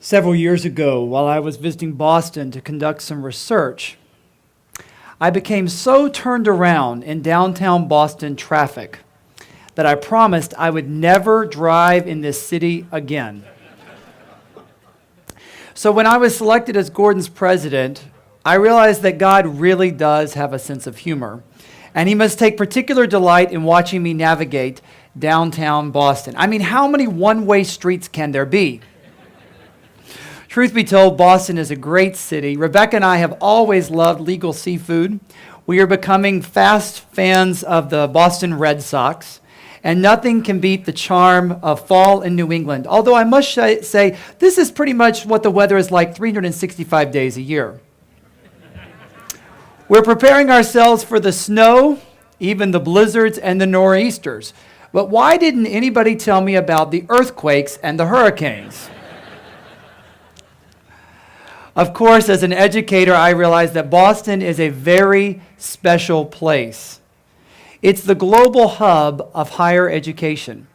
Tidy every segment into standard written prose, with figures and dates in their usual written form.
Several years ago, while I was visiting Boston to conduct some research, I became so turned around in downtown Boston traffic that I promised I would never drive in this city again. So when I was selected as Gordon's president, I realized that God really does have a sense of humor, and he must take particular delight in watching me navigate downtown Boston. I mean, how many one-way streets can there be? Truth be told, Boston is a great city. Rebecca and I have always loved legal seafood. We are becoming fast fans of the Boston Red Sox, and nothing can beat the charm of fall in New England. Although I must say, this is pretty much what the weather is like 365 days a year. We're preparing ourselves for the snow, even the blizzards and the nor'easters. But why didn't anybody tell me about the earthquakes and the hurricanes? Of course, as an educator, I realize that Boston is a very special place. It's the global hub of higher education.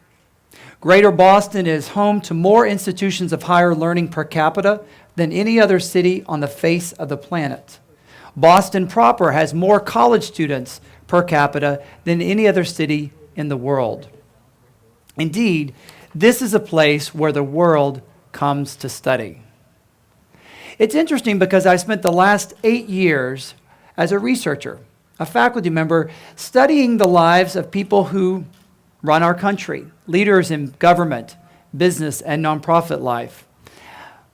Greater Boston is home to more institutions of higher learning per capita than any other city on the face of the planet. Boston proper has more college students per capita than any other city in the world. Indeed, this is a place where the world comes to study. It's interesting because I spent the last 8 years as a researcher, a faculty member, studying the lives of people who run our country, leaders in government, business, and nonprofit life.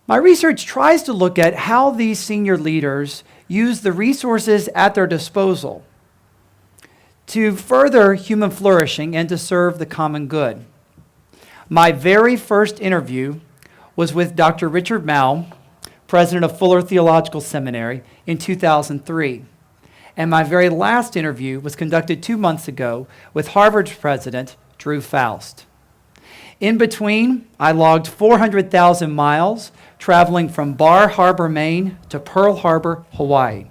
My research tries to look at how these senior leaders use the resources at their disposal to further human flourishing and to serve the common good. My very first interview was with Dr. Richard Mao, president of Fuller Theological Seminary, in 2003. And my very last interview was conducted 2 months ago with Harvard's president, Drew Faust. In between, I logged 400,000 miles traveling from Bar Harbor, Maine to Pearl Harbor, Hawaii.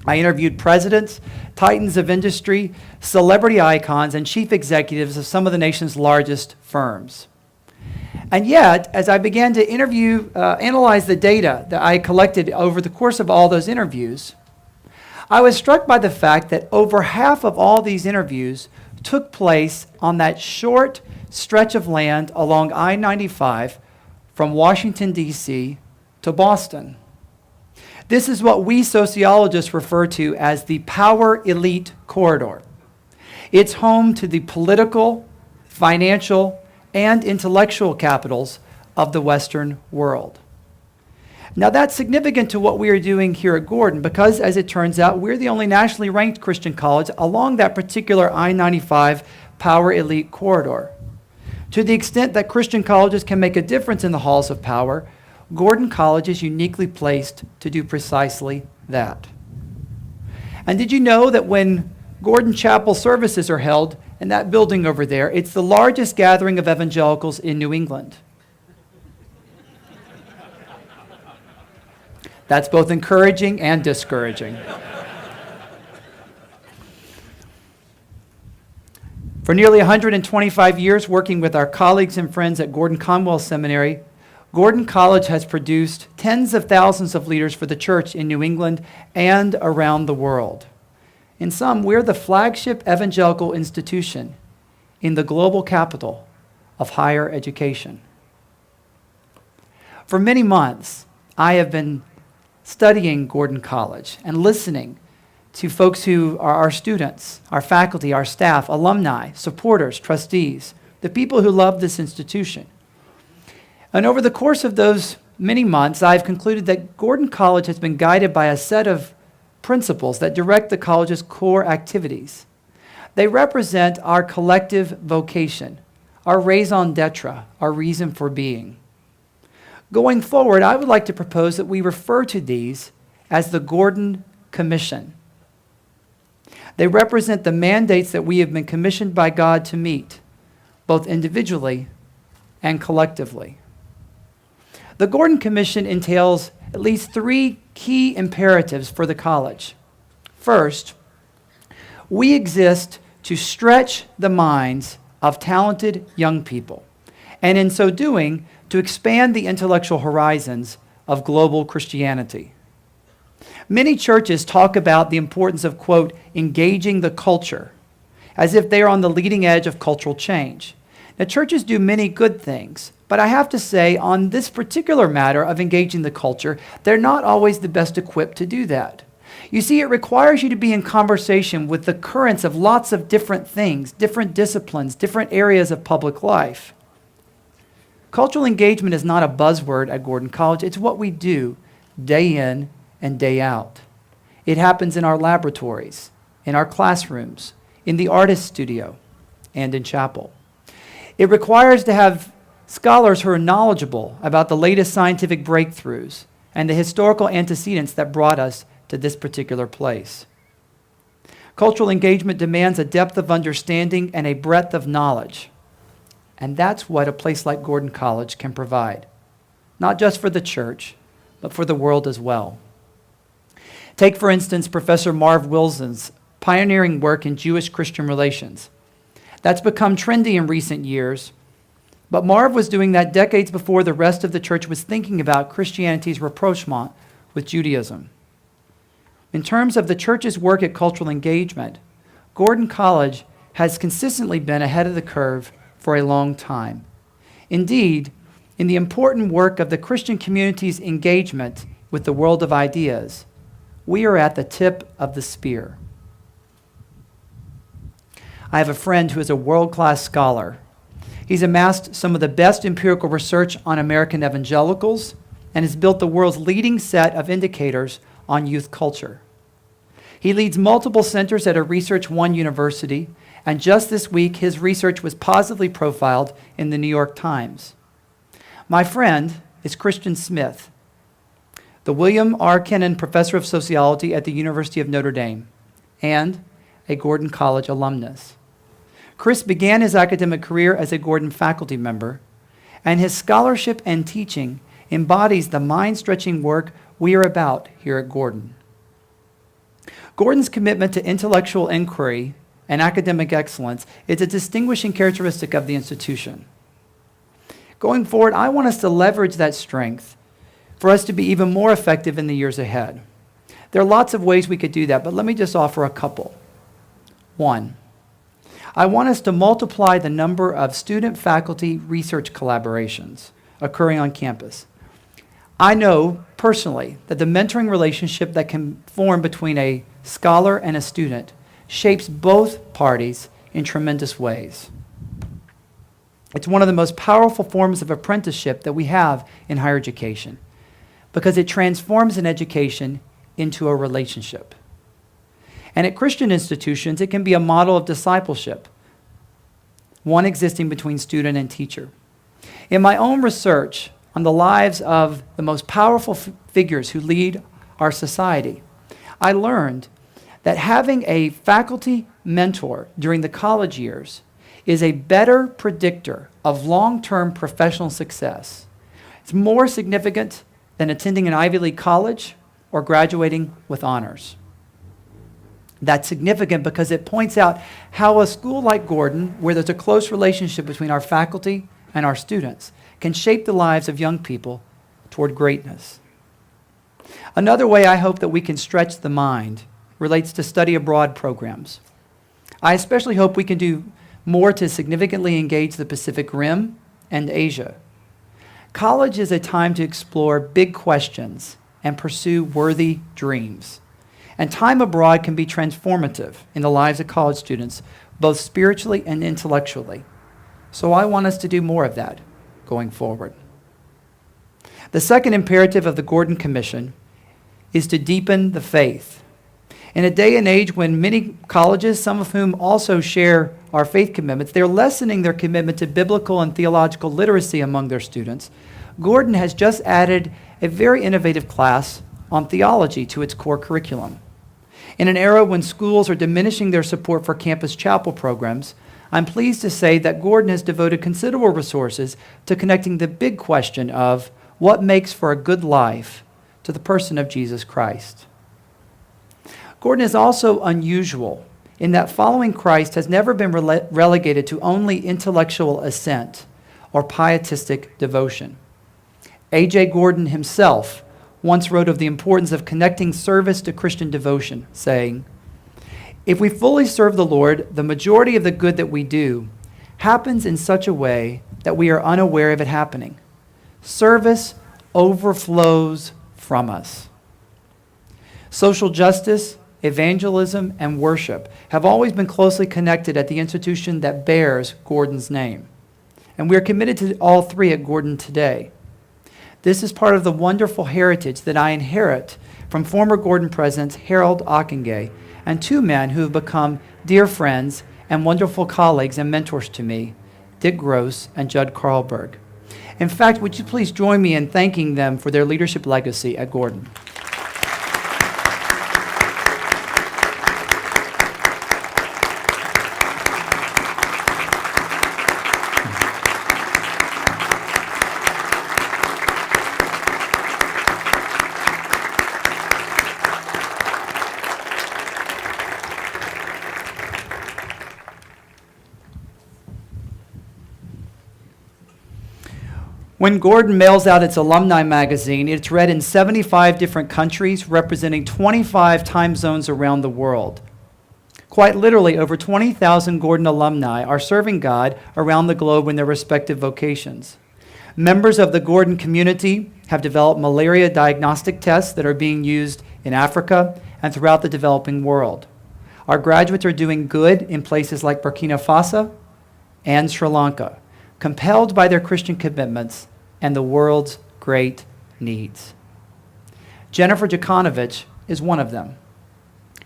I interviewed presidents, titans of industry, celebrity icons, and chief executives of some of the nation's largest firms. And yet, as I began to analyze the data that I collected over the course of all those interviews, I was struck by the fact that over half of all these interviews took place on that short stretch of land along I-95 from Washington, D.C. to Boston. This is what we sociologists refer to as the power elite corridor. It's home to the political, financial, and intellectual capitals of the Western world. Now that's significant to what we are doing here at Gordon because, as it turns out, we're the only nationally ranked Christian college along that particular I-95 power elite corridor. To the extent that Christian colleges can make a difference in the halls of power, Gordon College is uniquely placed to do precisely that. And did you know that when Gordon Chapel services are held in that building over there, it's the largest gathering of evangelicals in New England? That's both encouraging and discouraging. For nearly 125 years working with our colleagues and friends at Gordon Conwell Seminary, Gordon College has produced tens of thousands of leaders for the church in New England and around the world. In sum, we're the flagship evangelical institution in the global capital of higher education. For many months, I have been studying Gordon College and listening to folks who are our students, our faculty, our staff, alumni, supporters, trustees, the people who love this institution. And over the course of those many months, I've concluded that Gordon College has been guided by a set of principles that direct the college's core activities. They represent our collective vocation, our raison d'etre, our reason for being. Going forward, I would like to propose that we refer to these as the Gordon Commission. They represent the mandates that we have been commissioned by God to meet, both individually and collectively. The Gordon Commission entails at least 3 key imperatives for the college. First, we exist to stretch the minds of talented young people and in so doing, to expand the intellectual horizons of global Christianity. Many churches talk about the importance of, quote, engaging the culture, as if they are on the leading edge of cultural change. Now, churches do many good things, but I have to say, on this particular matter of engaging the culture, they're not always the best equipped to do that. You see, it requires you to be in conversation with the currents of lots of different things, different disciplines, different areas of public life. Cultural engagement is not a buzzword at Gordon College. It's what we do day in and day out. It happens in our laboratories, in our classrooms, in the artist studio, and in chapel. It requires to have scholars who are knowledgeable about the latest scientific breakthroughs and the historical antecedents that brought us to this particular place. Cultural engagement demands a depth of understanding and a breadth of knowledge. And that's what a place like Gordon College can provide, not just for the church, but for the world as well. Take, for instance, Professor Marv Wilson's pioneering work in Jewish-Christian relations. That's become trendy in recent years, but Marv was doing that decades before the rest of the church was thinking about Christianity's rapprochement with Judaism. In terms of the church's work at cultural engagement, Gordon College has consistently been ahead of the curve for a long time. Indeed, in the important work of the Christian community's engagement with the world of ideas, we are at the tip of the spear. I have a friend who is a world-class scholar. He's amassed some of the best empirical research on American evangelicals and has built the world's leading set of indicators on youth culture. He leads multiple centers at a Research One university, and just this week, his research was positively profiled in the New York Times. My friend is Christian Smith, the William R. Kennan Professor of Sociology at the University of Notre Dame, and a Gordon College alumnus. Chris began his academic career as a Gordon faculty member, and his scholarship and teaching embodies the mind-stretching work we are about here at Gordon. Gordon's commitment to intellectual inquiry and academic excellence is a distinguishing characteristic of the institution. Going forward, I want us to leverage that strength for us to be even more effective in the years ahead. There are lots of ways we could do that, but let me just offer a couple. One, I want us to multiply the number of student-faculty research collaborations occurring on campus. I know personally that the mentoring relationship that can form between a scholar and a student shapes both parties in tremendous ways. It's one of the most powerful forms of apprenticeship that we have in higher education because it transforms an education into a relationship. And at Christian institutions, it can be a model of discipleship, one existing between student and teacher. In my own research on the lives of the most powerful figures who lead our society, I learned that having a faculty mentor during the college years is a better predictor of long-term professional success. It's more significant than attending an Ivy League college or graduating with honors. That's significant because it points out how a school like Gordon, where there's a close relationship between our faculty and our students, can shape the lives of young people toward greatness. Another way I hope that we can stretch the mind relates to study abroad programs. I especially hope we can do more to significantly engage the Pacific Rim and Asia. College is a time to explore big questions and pursue worthy dreams. And time abroad can be transformative in the lives of college students, both spiritually and intellectually. So I want us to do more of that going forward. The second imperative of the Gordon Commission is to deepen the faith. In a day and age when many colleges, some of whom also share our faith commitments, they're lessening their commitment to biblical and theological literacy among their students. Gordon has just added a very innovative class on theology to its core curriculum. In an era when schools are diminishing their support for campus chapel programs, I'm pleased to say that Gordon has devoted considerable resources to connecting the big question of what makes for a good life to the person of Jesus Christ. Gordon is also unusual in that following Christ has never been relegated to only intellectual assent or pietistic devotion. A.J. Gordon himself once wrote of the importance of connecting service to Christian devotion, saying, "If we fully serve the Lord, the majority of the good that we do happens in such a way that we are unaware of it happening. Service overflows from us." Social justice, evangelism, and worship have always been closely connected at the institution that bears Gordon's name. And we are committed to all three at Gordon today. This is part of the wonderful heritage that I inherit from former Gordon presidents Harold Ockenga and two men who have become dear friends and wonderful colleagues and mentors to me, Dick Gross and Judd Carlberg. In fact, would you please join me in thanking them for their leadership legacy at Gordon? When Gordon mails out its alumni magazine, it's read in 75 different countries, representing 25 time zones around the world. Quite literally, over 20,000 Gordon alumni are serving God around the globe in their respective vocations. Members of the Gordon community have developed malaria diagnostic tests that are being used in Africa and throughout the developing world. Our graduates are doing good in places like Burkina Faso and Sri Lanka, compelled by their Christian commitments and the world's great needs. Jennifer Jokanovic is one of them.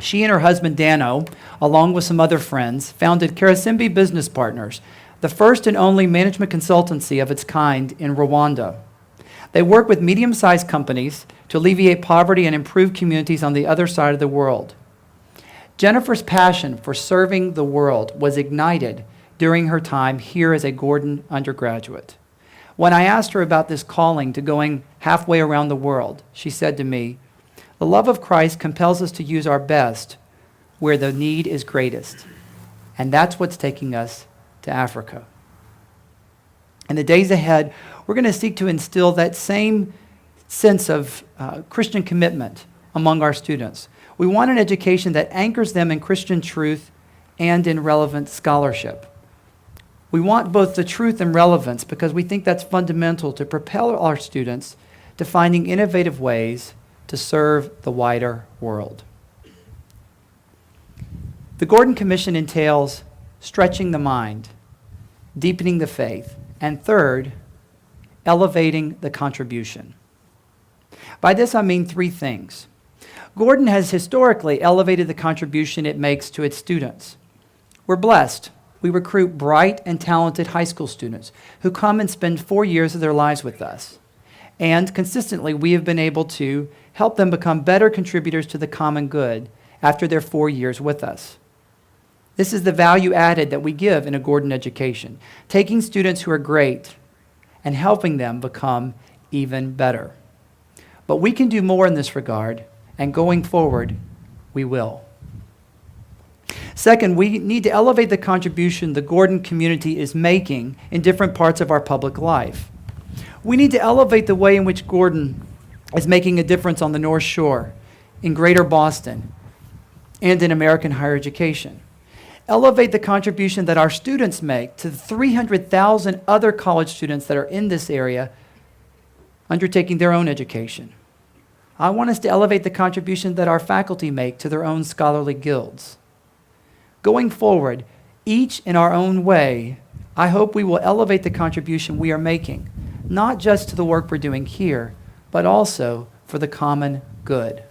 She and her husband Dano, along with some other friends, founded Karasimbi Business Partners, the first and only management consultancy of its kind in Rwanda. They work with medium-sized companies to alleviate poverty and improve communities on the other side of the world. Jennifer's passion for serving the world was ignited during her time here as a Gordon undergraduate. When I asked her about this calling to going halfway around the world, she said to me, "The love of Christ compels us to use our best where the need is greatest. And that's what's taking us to Africa." In the days ahead, we're going to seek to instill that same sense of Christian commitment among our students. We want an education that anchors them in Christian truth and in relevant scholarship. We want both the truth and relevance because we think that's fundamental to propel our students to finding innovative ways to serve the wider world. The Gordon Commission entails stretching the mind, deepening the faith, and third, elevating the contribution. By this I mean three things. Gordon has historically elevated the contribution it makes to its students. We're blessed. We recruit bright and talented high school students who come and spend 4 years of their lives with us. And consistently, we have been able to help them become better contributors to the common good after their 4 years with us. This is the value added that we give in a Gordon education, taking students who are great and helping them become even better. But we can do more in this regard, and going forward, we will. Second, we need to elevate the contribution the Gordon community is making in different parts of our public life. We need to elevate the way in which Gordon is making a difference on the North Shore, in Greater Boston, and in American higher education. Elevate the contribution that our students make to the 300,000 other college students that are in this area undertaking their own education. I want us to elevate the contribution that our faculty make to their own scholarly guilds. Going forward, each in our own way, I hope we will elevate the contribution we are making, not just to the work we're doing here, but also for the common good.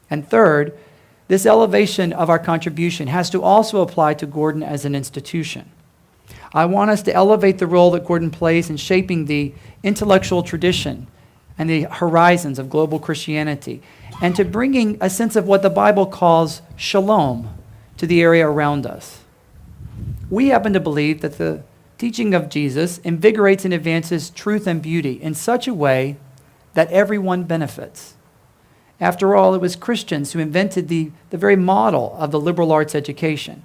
And third, this elevation of our contribution has to also apply to Gordon as an institution. I want us to elevate the role that Gordon plays in shaping the intellectual tradition and the horizons of global Christianity, and to bringing a sense of what the Bible calls shalom to the area around us. We happen to believe that the teaching of Jesus invigorates and advances truth and beauty in such a way that everyone benefits. After all, it was Christians who invented the very model of the liberal arts education.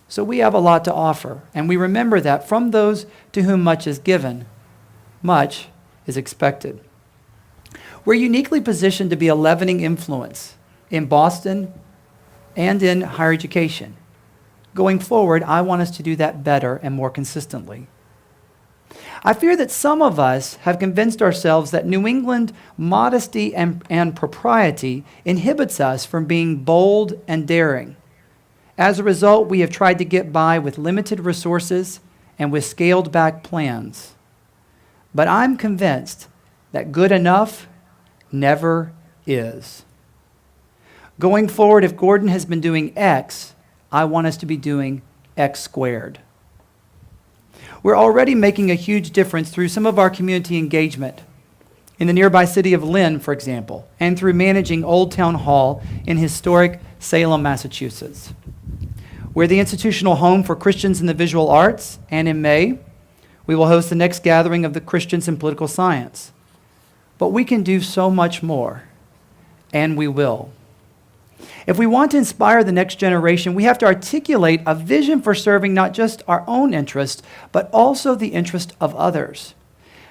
So we have a lot to offer, and we remember that from those to whom much is given, much is expected. We're uniquely positioned to be a leavening influence in Boston and in higher education. Going forward, I want us to do that better and more consistently. I fear that some of us have convinced ourselves that New England modesty and propriety inhibits us from being bold and daring. As a result, we have tried to get by with limited resources and with scaled back plans. But I'm convinced that good enough never is. Going forward, if Gordon has been doing X, I want us to be doing X squared. We're already making a huge difference through some of our community engagement in the nearby city of Lynn, for example, and through managing Old Town Hall in historic Salem, Massachusetts. We're the institutional home for Christians in the visual arts, and in May, we will host the next gathering of the Christians in political science. But we can do so much more, and we will. If we want to inspire the next generation, we have to articulate a vision for serving not just our own interest, but also the interest of others.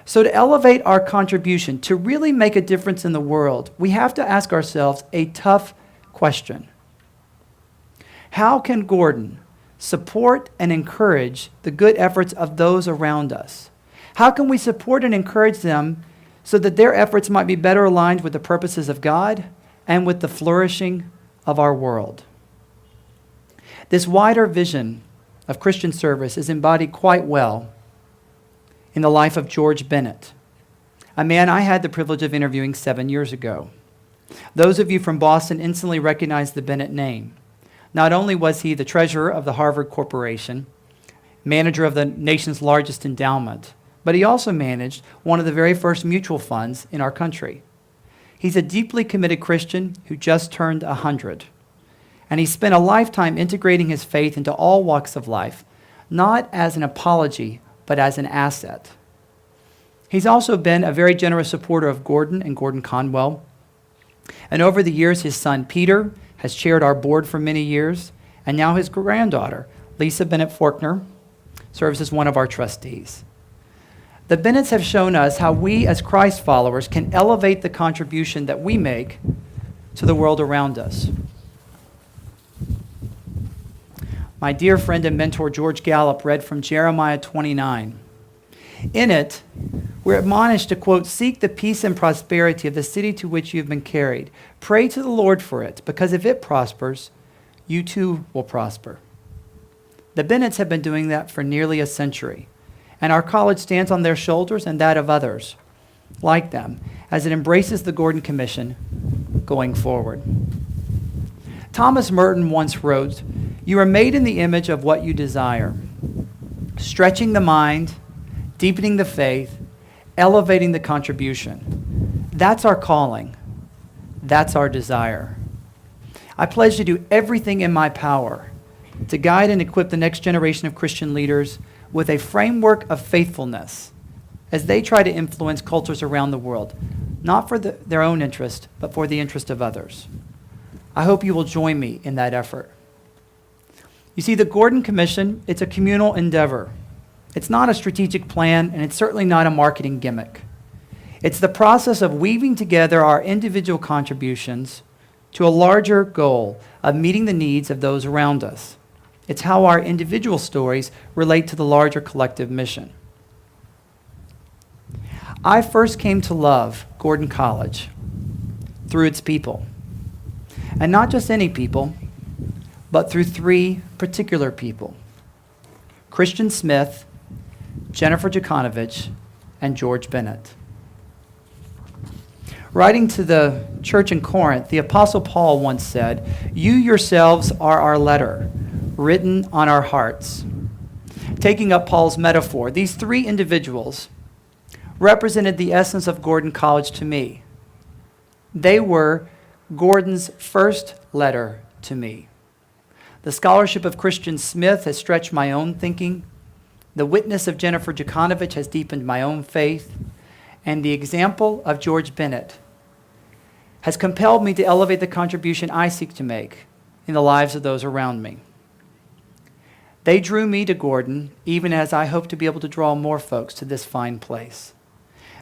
So to elevate our contribution, to really make a difference in the world, we have to ask ourselves a tough question. How can Gordon support and encourage the good efforts of those around us? How can we support and encourage them so that their efforts might be better aligned with the purposes of God and with the flourishing of our world? This wider vision of Christian service is embodied quite well in the life of George Bennett, a man I had the privilege of interviewing 7 years ago. Those of you from Boston instantly recognize the Bennett name. Not only was he the treasurer of the Harvard Corporation, manager of the nation's largest endowment, but he also managed one of the very first mutual funds in our country. He's a deeply committed Christian who just turned 100. And he spent a lifetime integrating his faith into all walks of life, not as an apology, but as an asset. He's also been a very generous supporter of Gordon and Gordon Conwell. And over the years, his son Peter has chaired our board for many years, and now his granddaughter, Lisa Bennett Faulkner, serves as one of our trustees. The Bennetts have shown us how we as Christ followers can elevate the contribution that we make to the world around us. My dear friend and mentor George Gallup read from Jeremiah 29. In it, we're admonished to, quote, "Seek the peace and prosperity of the city to which you have been carried. Pray to the Lord for it, because if it prospers, you too will prosper." The Bennetts have been doing that for nearly a century, and our college stands on their shoulders and that of others like them as it embraces the Gordon Commission going forward. Thomas Merton once wrote, "You are made in the image of what you desire." Stretching the mind, deepening the faith, elevating the contribution. That's our calling. That's our desire. I pledge to do everything in my power to guide and equip the next generation of Christian leaders with a framework of faithfulness as they try to influence cultures around the world, not for their own interest, but for the interest of others. I hope you will join me in that effort. You see, the Gordon Commission, it's a communal endeavor. It's not a strategic plan, and it's certainly not a marketing gimmick. It's the process of weaving together our individual contributions to a larger goal of meeting the needs of those around us. It's how our individual stories relate to the larger collective mission. I first came to love Gordon College through its people. And not just any people, but through three particular people: Christian Smith, Jennifer Jakanovich, and George Bennett. Writing to the church in Corinth, the Apostle Paul once said, "You yourselves are our letter, written on our hearts." Taking up Paul's metaphor, these three individuals represented the essence of Gordon College to me. They were Gordon's first letter to me. The scholarship of Christian Smith has stretched my own thinking. The witness of Jennifer Jakanovich has deepened my own faith. And the example of George Bennett has compelled me to elevate the contribution I seek to make in the lives of those around me. They drew me to Gordon, even as I hope to be able to draw more folks to this fine place.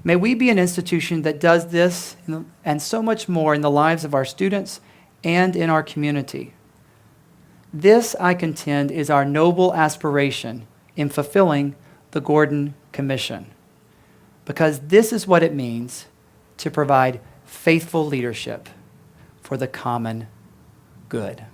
May we be an institution that does this and so much more in the lives of our students and in our community. This, I contend, is our noble aspiration in fulfilling the Gordon Commission, because this is what it means to provide faithful leadership for the common good.